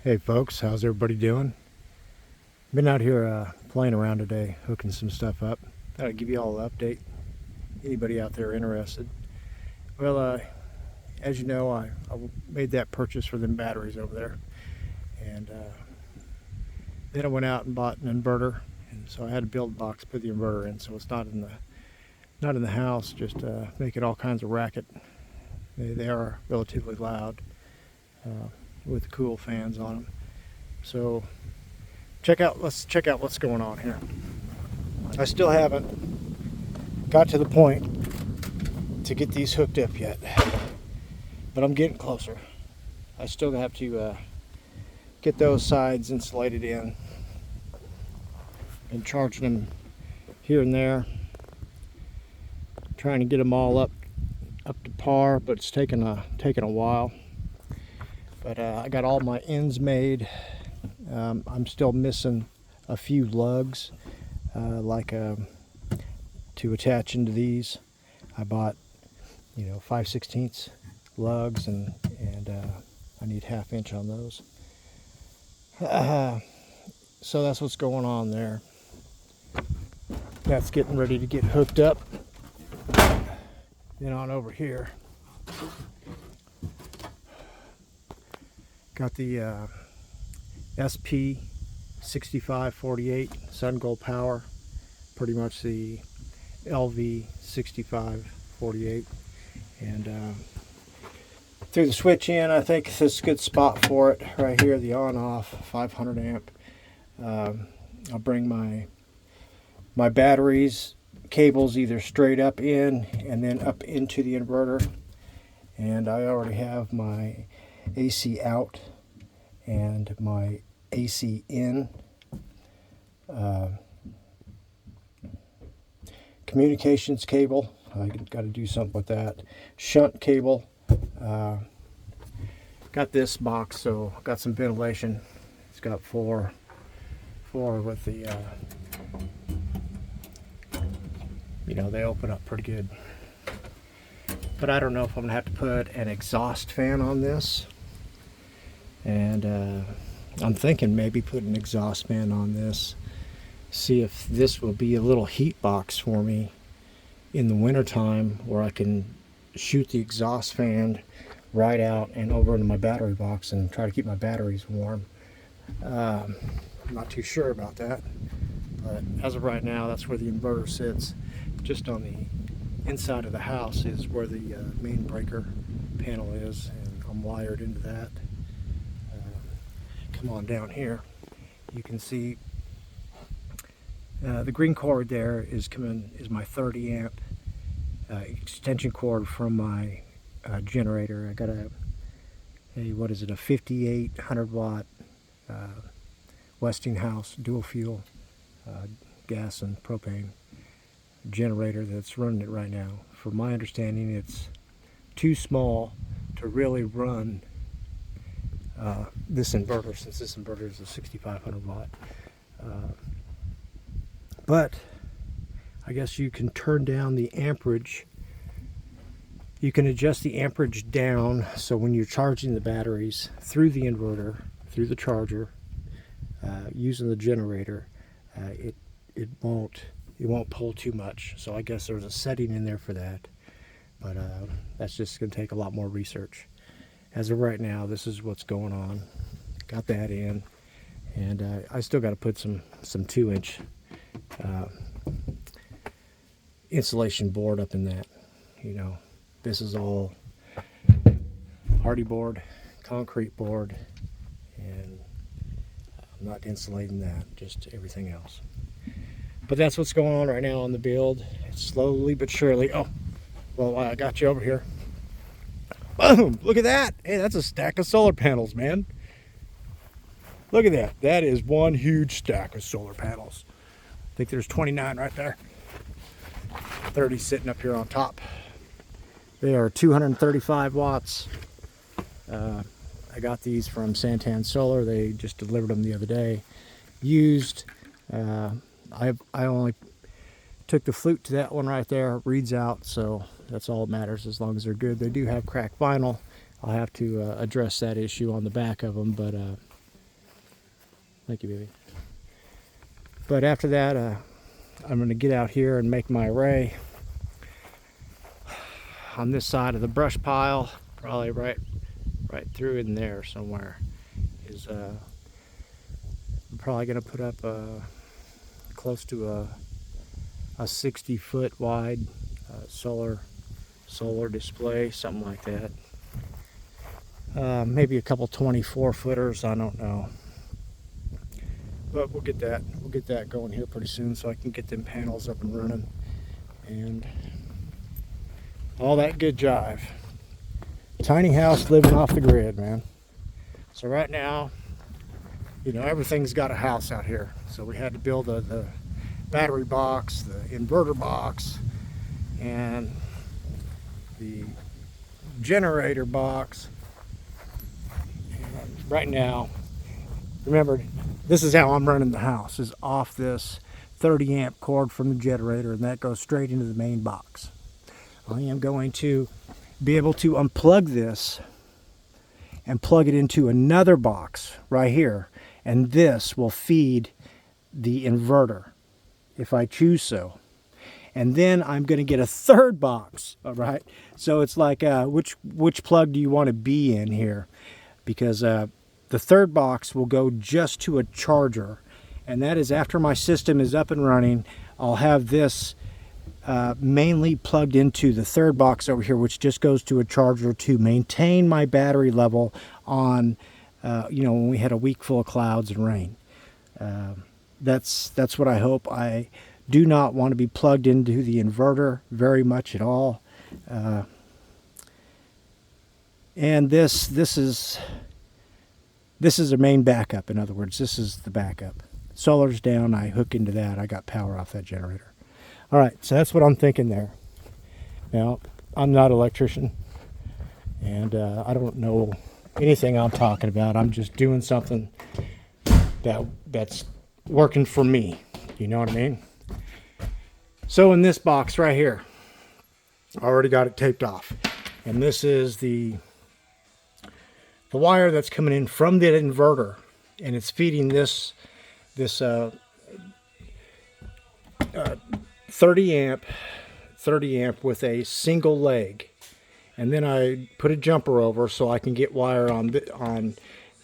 Hey folks, how's everybody doing? Been out here playing around today, hooking some stuff up. Thought I'd give you all an update. Anybody out there interested? Well, as you know, I made that purchase for them batteries over there, and then I went out and bought an inverter, and so I had to build a box, put the inverter in, so it's not in the house, just making all kinds of racket. They are relatively loud. With the cool fans on them. So let's check out what's going on here. I still haven't got to the point to get these hooked up yet, but I'm getting closer. I still have to get those sides insulated in and charging them here and there, trying to get them all up to par, but it's taking a while. But I got all my ends made. I'm still missing a few lugs, to attach into these. I bought, 5/16 lugs, and I need 1/2 inch on those. So that's what's going on there. That's getting ready to get hooked up. Then on over here, got the SP 6548 Sun Gold Power, pretty much the LV 6548, and threw the switch in. I think this is a good spot for it right here, the on-off 500 amp. I'll bring my batteries cables either straight up in and then up into the inverter, and I already have my AC out and my AC in. Communications cable, I got to do something with that. Shunt cable. Got this box, so got some ventilation. It's got four with the they open up pretty good. But I don't know if I'm gonna have to put an exhaust fan on this, and I'm thinking maybe put an exhaust fan on this, see if this will be a little heat box for me in the wintertime, where I can shoot the exhaust fan right out and over into my battery box and try to keep my batteries warm. I'm not too sure about that, but as of right now, that's where the inverter sits. Just on the inside of the house is where the main breaker panel is, and I'm wired into that. Come on down here, you can see the green cord there is my 30 amp extension cord from my generator. I got a 5800 watt Westinghouse dual fuel gas and propane generator that's running it right now. From my understanding, it's too small to really run this inverter, since this inverter is a 6500 watt. But I guess you can turn down the amperage. You can adjust the amperage down, so when you're charging the batteries through the inverter, through the charger, using the generator, it won't pull too much. So I guess there's a setting in there for that, but that's just going to take a lot more research. As of right now, this is what's going on. Got that in, and I still got to put some 2-inch insulation board up in that. This is all hardy board, concrete board, and I'm not insulating that, just everything else. But that's what's going on right now on the build. It's slowly but surely. Oh, well, I got you over here. Boom! Look at that. Hey, that's a stack of solar panels, man. Look at that. That is one huge stack of solar panels. I think there's 29 right there. 30 sitting up here on top. They are 235 watts. I got these from Santan Solar. They just delivered them the other day. Used. I only took the flute to that one right there. It reads out, so that's all that matters, as long as they're good. They do have cracked vinyl. I'll have to address that issue on the back of them, but Thank you, baby. But after that, I'm going to get out here and make my array on this side of the brush pile, probably right through in there somewhere. Is I'm probably going to put up close to a 60-foot wide solar display, something like that. Maybe a couple 24-footers, I don't know. But we'll get that going here pretty soon, so I can get them panels up and running and all that good jive. Tiny house living off the grid, man. So right now, you know, everything's got a house out here. So we had to build the battery box, the inverter box, and the generator box. And right now, remember, this is how I'm running the house, is off this 30 amp cord from the generator, and that goes straight into the main box. I am going to be able to unplug this and plug it into another box right here, and this will feed the inverter if I choose so. And then I'm going to get a third box, all right? So it's like, which plug do you want to be in here? Because the third box will go just to a charger, and that is after my system is up and running. I'll have this mainly plugged into the third box over here, which just goes to a charger to maintain my battery level on, you know, when we had a week full of clouds and rain. That's what I hope. I do not want to be plugged into the inverter very much at all. And this is a main backup. In other words, this is the backup. Solar's down, I hook into that. I got power off that generator. All right, so that's what I'm thinking there. Now, I'm not an electrician, and I don't know anything I'm talking about. I'm just doing something that's working for me. You know what I mean? So in this box right here, I already got it taped off. And this is the wire that's coming in from the inverter, and it's feeding this 30 amp with a single leg. And then I put a jumper over so I can get wire on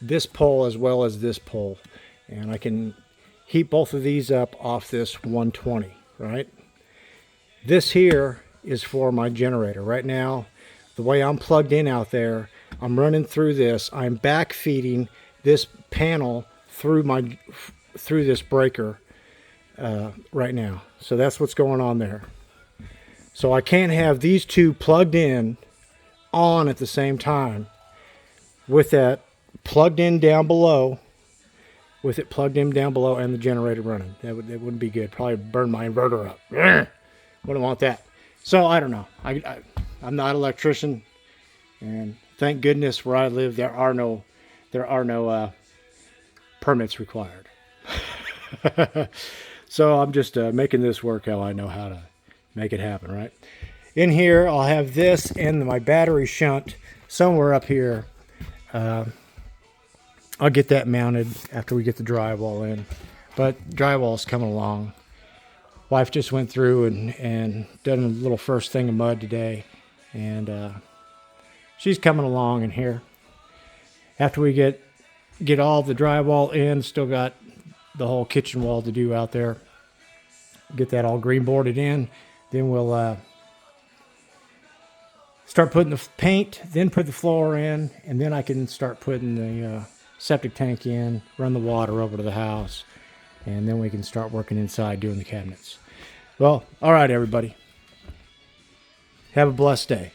this pole as well as this pole, and I can heat both of these up off this 120, right? This here is for my generator. Right now, the way I'm plugged in out there, I'm running through this. I'm back feeding this panel through this breaker right now. So that's what's going on there. So I can't have these two plugged in on at the same time with that plugged in down below, and the generator running. That wouldn't be good. Probably burn my inverter up. Wouldn't want that. So I don't know. I'm not an electrician, and thank goodness where I live there are no permits required. So I'm just making this work how I know how to make it happen, right? In here I'll have this and my battery shunt somewhere up here. I'll get that mounted after we get the drywall in, but drywall's coming along. Wife just went through and done a little first thing of mud today, and she's coming along in here. After we get all the drywall in, still got the whole kitchen wall to do out there. Get that all green boarded in, then we'll start putting the paint, then put the floor in, and then I can start putting the septic tank in, run the water over to the house, and then we can start working inside doing the cabinets. Well, all right, everybody. Have a blessed day.